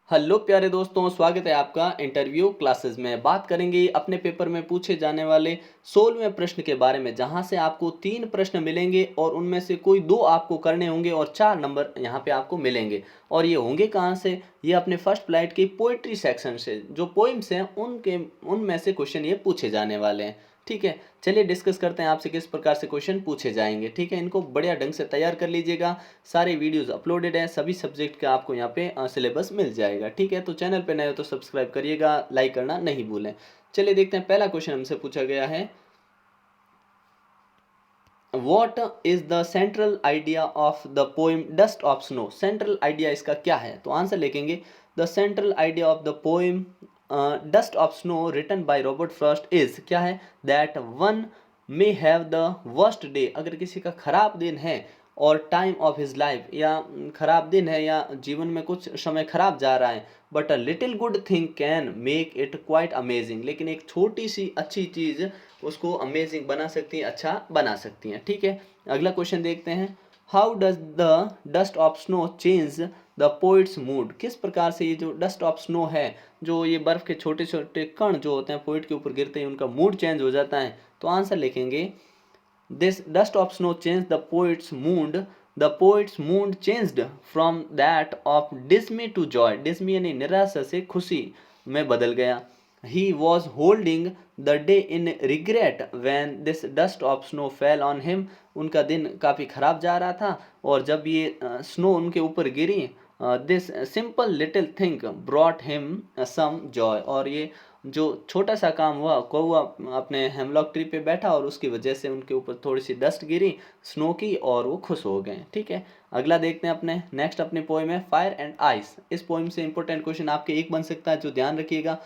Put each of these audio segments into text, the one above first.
Hello प्यारे दोस्तों, स्वागत है आपका इंटरव्यू क्लासेस में। बात करेंगे अपने पेपर में पूछे जाने वाले 16वें प्रश्न के बारे में, जहां से आपको 3 प्रश्न मिलेंगे और उनमें से कोई 2 आपको करने होंगे और 4 नंबर यहां पे आपको मिलेंगे। और ये होंगे कहां से? ये अपने फर्स्ट फ्लाइट की पोइट्री सेक्शन से। जो पोइम्स हैं उनमें से क्वेश्चन ये पूछे जाने वाले हैं। ठीक है, चलिए डिस्कस करते हैं आपसे किस प्रकार से क्वेश्चन पूछे जाएंगे। ठीक है, इनको बढ़िया ढंग से तैयार कर लीजिएगा। सारे वीडियोस अपलोडेड हैं, सभी सब्जेक्ट का आपको यहाँ पे सिलेबस मिल जाएगा। ठीक है, तो चैनल पे नए हो तो सब्सक्राइब करिएगा, लाइक करना नहीं भूलें। चलिए देखते हैं, पहला क्वेश्चन हमसे पूछा गया है, what is the central idea of the poem dust of snow. Central idea इसका क्या है? तो आंसर लिखेंगे, the central idea of the poem dust of snow written by Robert Frost is, क्या है? That one may have the worst day, अगर किसी का खराब दिन है, और टाइम ऑफ हिज लाइफ, या खराब दिन है या जीवन में कुछ समय खराब जा रहा है, but a little good thing can make it quite amazing, लेकिन एक छोटी सी अच्छी चीज़ उसको अमेजिंग बना सकती हैं, अच्छा बना सकती हैं। ठीक है, अगला क्वेश्चन देखते हैं, how does the dust of snow change the poet's mood. किस प्रकार से ये जो डस्ट ऑफ स्नो है, जो ये बर्फ़ के छोटे छोटे कण जो होते हैं पोइट के ऊपर गिरते हैं, उनका मूड चेंज हो जाता है। तो आंसर लिखेंगे, this dust of snow change the poet's mood, the poet's mood changed from that of dismay to joy. Dismay यानी निराशा से खुशी में बदल गया। He was holding the day in regret when this dust of snow fell on him. उनका दिन काफ़ी ख़राब जा रहा था और जब ये स्नो उनके ऊपर गिरी, this simple little thing brought him some joy. और ये जो छोटा सा काम हुआ, कौवा अपने हेमलॉक ट्री पे बैठा और उसकी वजह से उनके ऊपर थोड़ी सी डस्ट गिरी स्नो की और वो खुश हो गए। ठीक है, अगला देखते हैं अपने नेक्स्ट अपनी पोइम है फायर एंड आइस। इस पोइम से इंपॉर्टेंट क्वेश्चन आपके एक बन सकता है, जो ध्यान रखिएगा,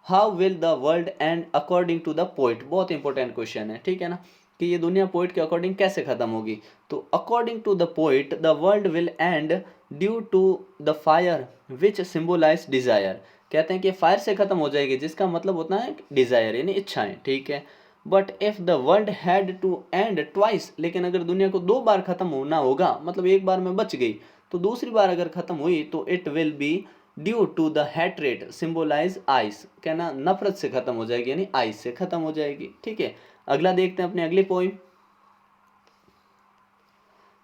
how will the world end according to the poet. बहुत इंपॉर्टेंट क्वेश्चन है, ठीक है ना, कि ये दुनिया पोइट के अकॉर्डिंग कैसे खत्म होगी। तो according to the poet the world will end due to the fire which symbolise desire. कहते हैं कि फायर से खत्म हो जाएगी, जिसका मतलब होता है डिजायर यानी इच्छाएं। ठीक है, but if the world had to end twice, लेकिन अगर दुनिया को 2 बार खत्म होना होगा, मतलब एक बार में बच गई, तो दूसरी बार अगर खत्म हुई तो it will be due to the hatred symbolise ice. कहना नफरत से खत्म हो जाएगी यानी आइस से खत्म हो जाएगी। ठीक है, अगला देखते हैं अपने अगली poem,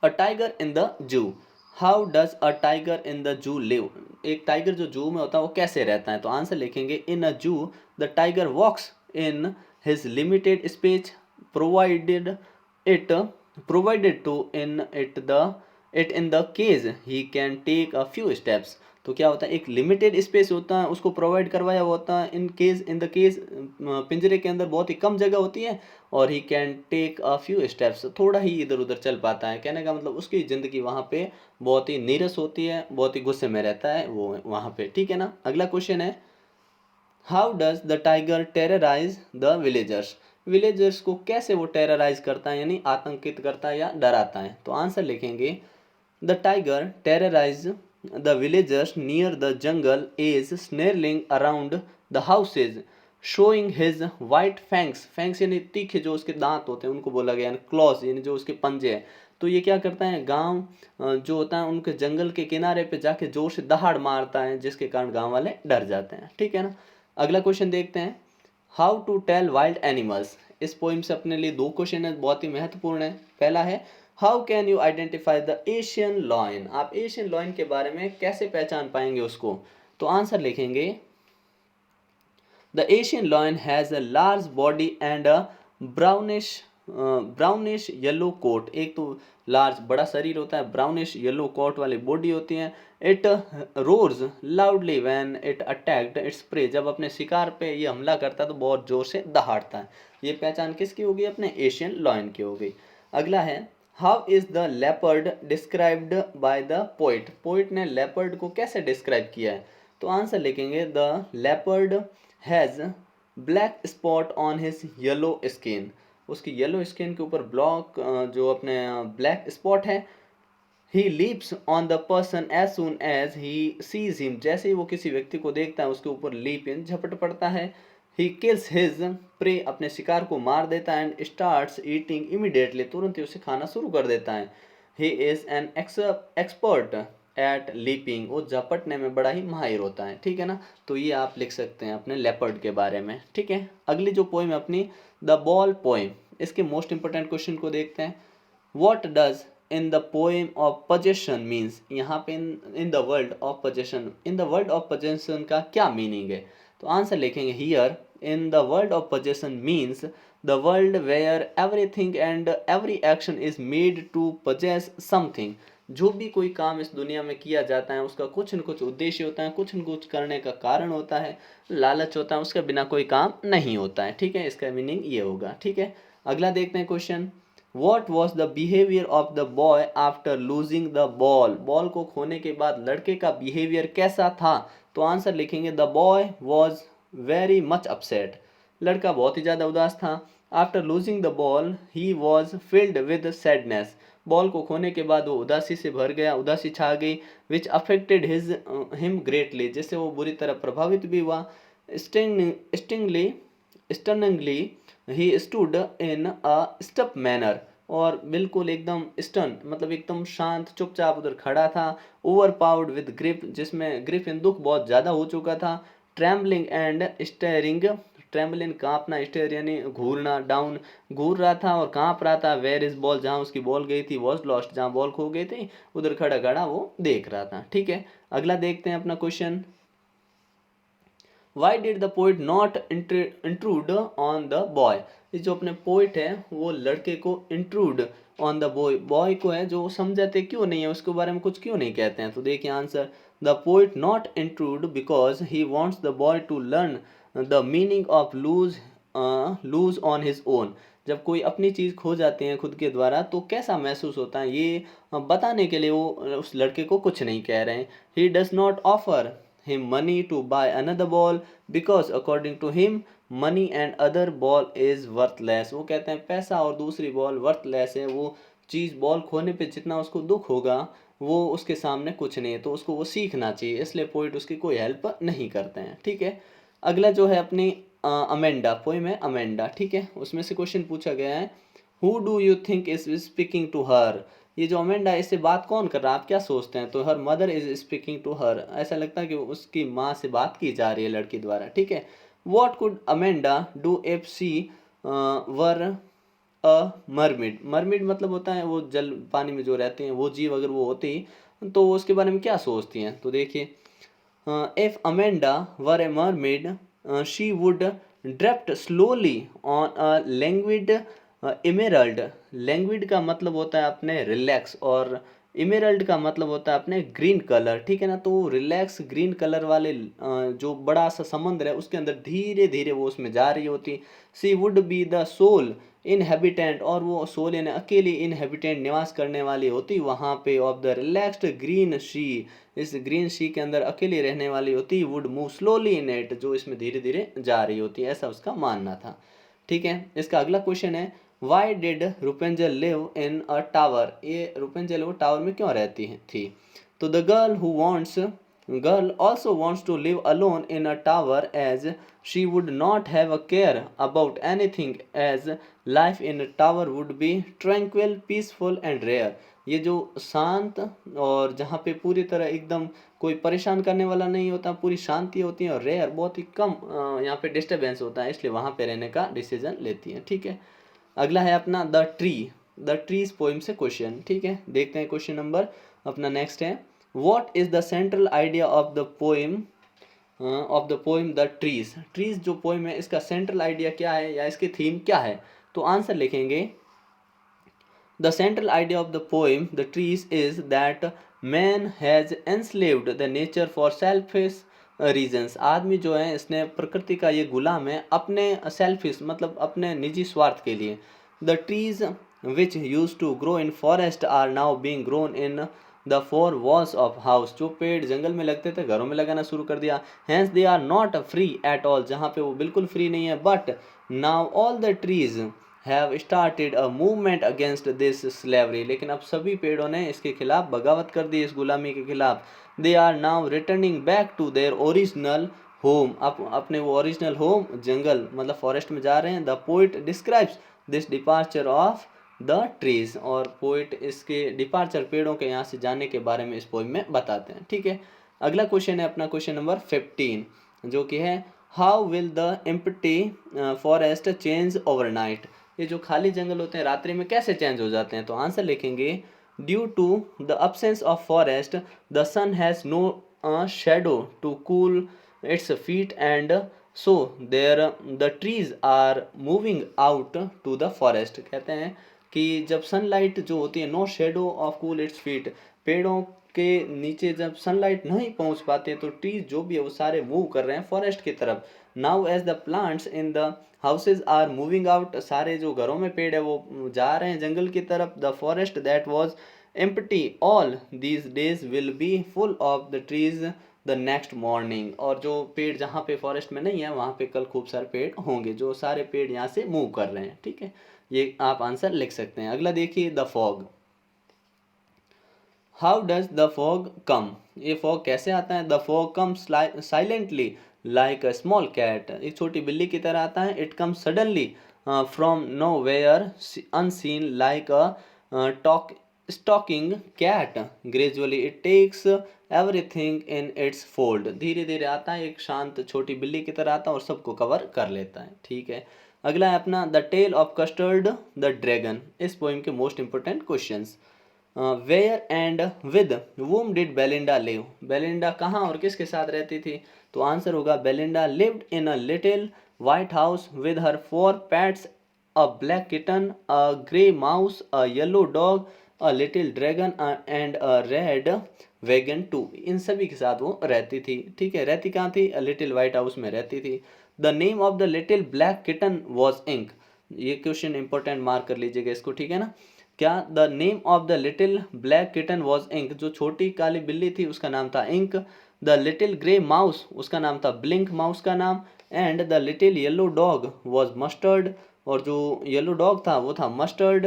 a tiger in the zoo. How does a tiger in the zoo live. एक टाइगर जो जू में होता है वो कैसे रहता है? तो आंसर लिखेंगे, in a zoo the tiger walks in his limited space provided it provided to it in the cage he can take a few steps. तो क्या होता है, एक लिमिटेड स्पेस होता है, उसको प्रोवाइड करवाया होता है, इन द केस पिंजरे के अंदर बहुत ही कम जगह होती है, और he can take a few steps, थोड़ा ही इधर उधर चल पाता है। कहने का मतलब उसकी ज़िंदगी वहाँ पे बहुत ही नीरस होती है, बहुत ही गुस्से में रहता है वो वहाँ पे। ठीक है ना, अगला क्वेश्चन है, how does the tiger terrorise the villagers. Villagers को कैसे वो टेरराइज करता है यानी आतंकित करता है या डराता है? तो आंसर लिखेंगे, the tiger terrorise the villagers near the jungle as snarling around the houses showing his white fangs. Fangs यानी तीखे जो उसके दांत होते हैं उनको बोला गया, यानी क्लॉज यानी जो उसके पंजे हैं। तो ये क्या करता है, गांव जो होता है उनके जंगल के किनारे पे जाके जोर से दहाड़ मारता है, जिसके कारण गांव वाले डर जाते हैं। ठीक है ना, अगला क्वेश्चन देखते हैं, how to tell wild animals. इस पोइम से अपने लिए 2 क्वेश्चन है, बहुत ही महत्वपूर्ण है। पहला है, how can you identify the Asian lion. आप एशियन लॉयन के बारे में कैसे पहचान पाएंगे उसको? तो आंसर लिखेंगे, the Asian lion has a large body and a brownish yellow coat. एक तो लार्ज बड़ा शरीर होता है, ब्राउनिश येलो कोट वाली बॉडी होती है। It roars loudly when it attacked its prey. जब अपने शिकार पे ये हमला करता है तो बहुत जोर से दहाड़ता है। ये पहचान किसकी होगी? अपने एशियन लॉयन की हो गई। अगला है, how is the leopard described by the poet. Poet ने लेपर्ड को कैसे डिस्क्राइब किया है? तो आंसर लिखेंगे, the leopard has black spot on his yellow skin. उसकी येलो स्किन के ऊपर ब्लॉक जो अपने ब्लैक स्पॉट है। He leaps on the person as soon as he sees him. जैसे ही वो किसी व्यक्ति को देखता है उसके ऊपर लीप इन झपट पड़ता है। ही किल्स हिज प्रे, अपने शिकार को मार देता है, एंड स्टार्ट्स ईटिंग इमीडिएटली, तुरंत ही उसे खाना शुरू कर देता है। He is an expert at leaping, वो झपटने में बड़ा ही माहिर होता है, ठीक है ना। तो ये आप लिख सकते हैं अपने लेपर्ड के बारे में, ठीक है। अगली जो पोइम है अपनी द बॉल पोइम, इसके मोस्ट इंपोर्टेंट क्वेश्चन को देखते हैं। What does in the poem of possession means, यहाँ पे in the world of possession, in the world of possession का क्या मीनिंग है? तो आंसर लिखेंगे here in the world of possession means the world where everything and every action is made to possess something. जो भी कोई काम इस दुनिया में किया जाता है उसका कुछ न कुछ उद्देश्य होता है, कुछ न कुछ करने का कारण होता है, लालच होता है, उसके बिना कोई काम नहीं होता है, ठीक है। इसका मीनिंग ये होगा, ठीक है। अगला देखते हैं question. What was the behavior of the boy after losing the ball? Ball को खोने के बाद लड़के का बिहेवियर कैसा था? तो आंसर लिखेंगे the boy was very much upset, लड़का बहुत ही ज़्यादा उदास था। After losing the ball he was filled with sadness, ball को खोने के बाद वो उदासी से भर गया, उदासी छा गई। विच अफेक्टेड हिम ग्रेटली, जिससे वो बुरी तरह प्रभावित भी हुआ। स्टनिंगली ही स्टूड इन अ स्टप मैनर, और बिल्कुल एकदम स्टन मतलब एकदम शांत चुपचाप उधर खड़ा था। ओवर पावर्ड विद ग्रिप, जिसमें ग्रिप इन दुख बहुत ज़्यादा हो चुका था। ट्रैम्बलिंग एंड स्टेयरिंग, ट्रैम्बलिंग कांपना, स्टेयर यानी घूरना, डाउन घूर रहा था और कांप रहा था। वेयर इज बॉल, जहाँ उसकी बॉल गई थी, वॉज लॉस्ट, जहाँ बॉल खो गई थी उधर खड़ा खड़ा वो देख रहा था, ठीक है। अगला देखते हैं अपना question. Why did the poet not intrude on the boy, ये जो अपने पोइट है वो लड़के को intrude on the boy, boy को है जो समझाते क्यों नहीं है, उसके बारे में कुछ क्यों नहीं कहते हैं? तो देखिए answer, the poet not intrude because he wants the boy to learn the meaning of loss on his own. जब कोई अपनी चीज़ खो जाती है खुद के द्वारा तो कैसा महसूस होता है ये बताने के लिए वो उस लड़के को कुछ नहीं कह रहे हैं। He does not offer him money to buy another ball because according to him money and other ball is worthless, वो कहते हैं पैसा और दूसरी बॉल वर्थलेस है, वो चीज़ बॉल खोने पे जितना उसको दुख होगा वो उसके सामने कुछ नहीं है, तो उसको वो सीखना चाहिए, इसलिए पोइट उसकी कोई हेल्प नहीं करते हैं, ठीक है। अगला जो है अपनी अमेंडा पोइम है अमेंडा, ठीक है। उसमें से क्वेश्चन पूछा गया है who do you think is speaking to her, ये जो अमेंडा है इससे बात कौन कर रहा है, आप क्या सोचते हैं? तो her mother is speaking to her, ऐसा लगता है कि उसकी माँ से बात की जा रही है लड़की द्वारा, ठीक है। What could Amanda do if she were a mermaid, mermaid मतलब होता है वो जल पानी में जो रहते हैं वो जीव, अगर वो होती तो वो उसके बारे में क्या सोचती हैं? तो देखिए if Amanda were a mermaid she would drift slowly on a languid emerald, languid का मतलब होता है अपने रिलैक्स और इमेरल्ड का मतलब होता है अपने ग्रीन कलर, ठीक है ना। तो रिलैक्स ग्रीन कलर वाले जो बड़ा सा समुद्र है उसके अंदर धीरे धीरे वो उसमें जा रही होती। She would be the sole inhabitant, और वो सोल यानी अकेली इनहेबिटेंट निवास करने वाली होती वहाँ पे। Of the relaxed green she, इस ग्रीन शी के अंदर अकेली रहने वाली होती। Would move slowly in it, जो इसमें धीरे धीरे जा रही होती, ऐसा उसका मानना था, ठीक है। इसका अगला क्वेश्चन है why did Rapunzel live in a tower, ये रुपेंजल वो टावर में क्यों रहती थी? तो the girl also wants to live alone in a tower as she would not have a care about anything as life in a tower would be tranquil peaceful and rare, ये जो शांत और जहाँ पे पूरी तरह एकदम कोई परेशान करने वाला नहीं होता, पूरी शांति होती है, और रेयर बहुत ही कम यहाँ पे डिस्टर्बेंस होता है, इसलिए वहाँ पे रहने का डिसीजन लेती है, ठीक है। अगला है अपना द ट्रीज पोइम से क्वेश्चन, ठीक है। देखते हैं क्वेश्चन नंबर अपना नेक्स्ट है what is the central idea of the poem the trees, trees जो पोइम है इसका सेंट्रल आइडिया क्या है या इसकी थीम क्या है? तो आंसर लिखेंगे the central idea of the poem the trees is that man has enslaved the nature for selfish reasons, आदमी जो है इसने प्रकृति का ये गुलाम है अपने सेल्फिश मतलब अपने निजी स्वार्थ के लिए। The trees which used to grow in forest are now being grown in the four walls of house, जो पेड़ जंगल में लगते थे घरों में लगाना शुरू कर दिया। Hence they are not free at all, जहाँ पे वो बिल्कुल फ्री नहीं है। But now all the trees have started a movement against this slavery, लेकिन अब सभी पेड़ों ने इसके खिलाफ बगावत कर दी, इस गुलामी के खिलाफ। They are now returning back to their original home, अपने वो ओरिजिनल होम जंगल मतलब फॉरेस्ट में जा रहे हैं। The poet describes this departure of the trees, और पोइट इसके डिपार्चर, पेड़ों के यहाँ से जाने के बारे में इस पोइम में बताते हैं। ठीक है, अगला क्वेश्चन है अपना क्वेश्चन नंबर 15, जो कि है how will the empty forest change overnight. ये जो खाली जंगल होते हैं रात्रि में कैसे चेंज हो जाते हैं? तो आंसर लिखेंगे due to the absence of forest the sun has no shadow to cool its feet and so there the trees are moving out to the forest. कहते हैं कि जब सनलाइट जो होती है, no shadow of cool its feet, पेड़ों के नीचे जब सनलाइट नहीं पहुंच पाते तो ट्रीज जो भी है वो सारे मूव कर रहे हैं फॉरेस्ट की तरफ। Now as the plants in the houses are moving out, सारे जो घरों में पेड़ है वो जा रहे हैं जंगल की तरफ। The forest that was empty all these days will be full of the trees the next morning, और जो पेड़ जहाँ पे फॉरेस्ट में नहीं है वहाँ पे कल खूब सारे पेड़ होंगे, जो सारे पेड़ यहाँ से मूव कर रहे हैं। ठीक है, ये आप आंसर लिख सकते हैं। अगला देखिए the fog, how does the fog come, ये फॉग कैसे आता है? The fog comes silently like a small cat, एक छोटी बिल्ली की तरह आता है। It comes suddenly from nowhere unseen like a talk stalking cat, gradually it takes everything in its fold, धीरे धीरे आता है, एक शांत छोटी बिल्ली की तरह आता है और सबको कवर कर लेता है। ठीक है, अगला है अपना the tale of Custard the dragon, इस पोइम के most important questions. Where and with whom did Belinda live, Belinda कहाँ और किसके साथ रहती थी? तो आंसर होगा Belinda lived in a little white house with her 4 pets, a black kitten, a grey mouse, a yellow dog, a little dragon and a red wagon too, इन सभी के साथ वो रहती थी। ठीक है, रहती कहाँ थी? लिटिल वाइट हाउस में रहती थी। The name of the little black kitten was Ink, ये क्वेश्चन इंपॉर्टेंट, मार्क कर लीजिएगा इसको। ठीक है ना, क्या the name of the little black kitten was Ink, जो छोटी काली बिल्ली थी उसका नाम था Ink. The little grey mouse, उसका नाम था ब्लिंक, माउस का नाम। And the little yellow dog was Mustard, और जो येलो डॉग था वो था मस्टर्ड।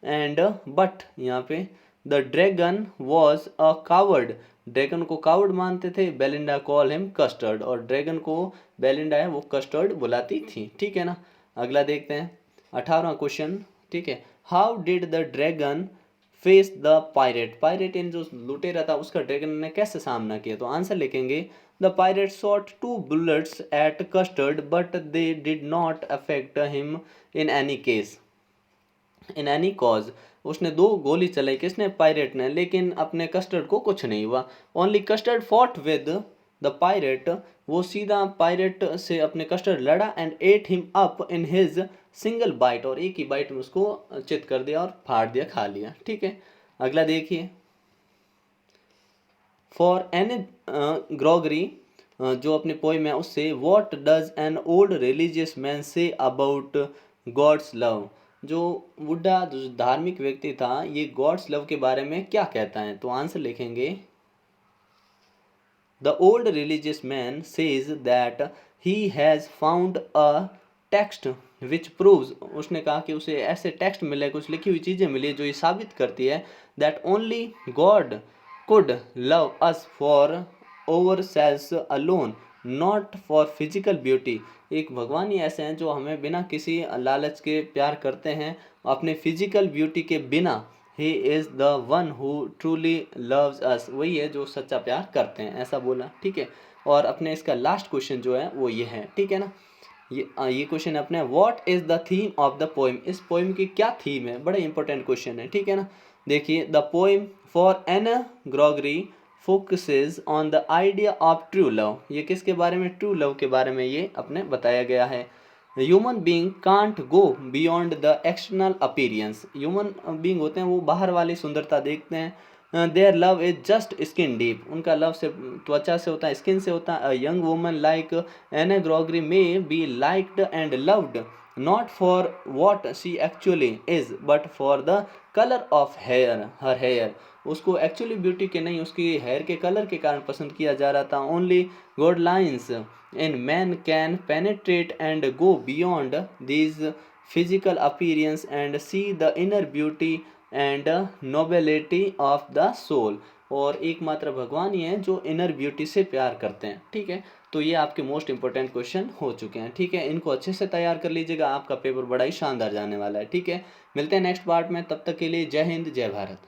एंड बट यहाँ पे the dragon was a coward, dragon को कावर्ड मानते थे। बेलिंडा कॉल हिम कस्टर्ड, और ड्रैगन को बेलिंडा है वो कस्टर्ड बुलाती थी। ठीक है ना, अगला देखते हैं 18वां क्वेश्चन। ठीक है, how did the dragon face the pirate, pirate इन जो लुटेरा था उसका ड्रैगन ने कैसे सामना किया? तो आंसर लिखेंगे the pirate shot 2 bullets at Custard but they did not affect him in any case, in any cause, उसने 2 गोली चलाई, किसने? पायरेट ने, लेकिन अपने कस्टर्ड को कुछ नहीं हुआ। Only custard fought with the pirate, वो सीधा पायरेट से अपने कस्टर्ड लड़ा and ate him up in his single bite, और एक ही बाइट में उसको चित कर दिया और फाड़ दिया, खा लिया। ठीक है, अगला देखिए फॉर एन ग्रॉगरी, जो अपने पोइम है उससे, what does an old religious man say about God's love, जो बुढ़ा जो धार्मिक व्यक्ति था ये गॉड्स लव के बारे में क्या कहता है? तो आंसर लिखेंगे the old religious man says that he has found a text which proves, उसने कहा कि उसे ऐसे टेक्स्ट मिले, कुछ लिखी हुई चीज़ें मिली जो ये साबित करती है that only God could love us for ourselves alone, not for physical beauty, एक भगवान ही ऐसे हैं जो हमें बिना किसी लालच के प्यार करते हैं, अपने फिजिकल ब्यूटी के बिना। He is the one who truly loves अस, वही है जो सच्चा प्यार करते हैं, ऐसा बोला। ठीक है, और अपने इसका लास्ट क्वेश्चन जो है वो ये है। ठीक है ना, ये क्वेश्चन अपने what is the theme of the poem, इस पोइम की क्या थीम है? बड़ा इंपॉर्टेंट क्वेश्चन है। ठीक है ना, देखिए the poem for Anne Gregory focuses on the idea of true love, ये किसके बारे में? ट्रू लव के बारे में ये अपने बताया गया है। Human being can't go beyond the external appearance, human being होते हैं वो बाहर वाली सुंदरता देखते हैं। Their love is just skin deep, उनका लव से त्वचा से होता है, स्किन से होता है। A young woman like Anne Gregory may be liked and loved not for what she actually is but for the colour of hair, her hair, उसको एक्चुअली ब्यूटी के नहीं उसकी हेयर के कलर के कारण पसंद किया जा रहा था। Only God lines in man can penetrate and go beyond these physical appearance and see the inner beauty and nobility of the soul, और एकमात्र भगवान ही हैं जो इनर ब्यूटी से प्यार करते हैं। ठीक है, तो ये आपके मोस्ट इंपॉर्टेंट क्वेश्चन हो चुके हैं। ठीक है, इनको अच्छे से तैयार कर लीजिएगा, आपका पेपर बड़ा ही शानदार जाने वाला है। ठीक है, मिलते हैं नेक्स्ट पार्ट में, तब तक के लिए जय हिंद जय भारत।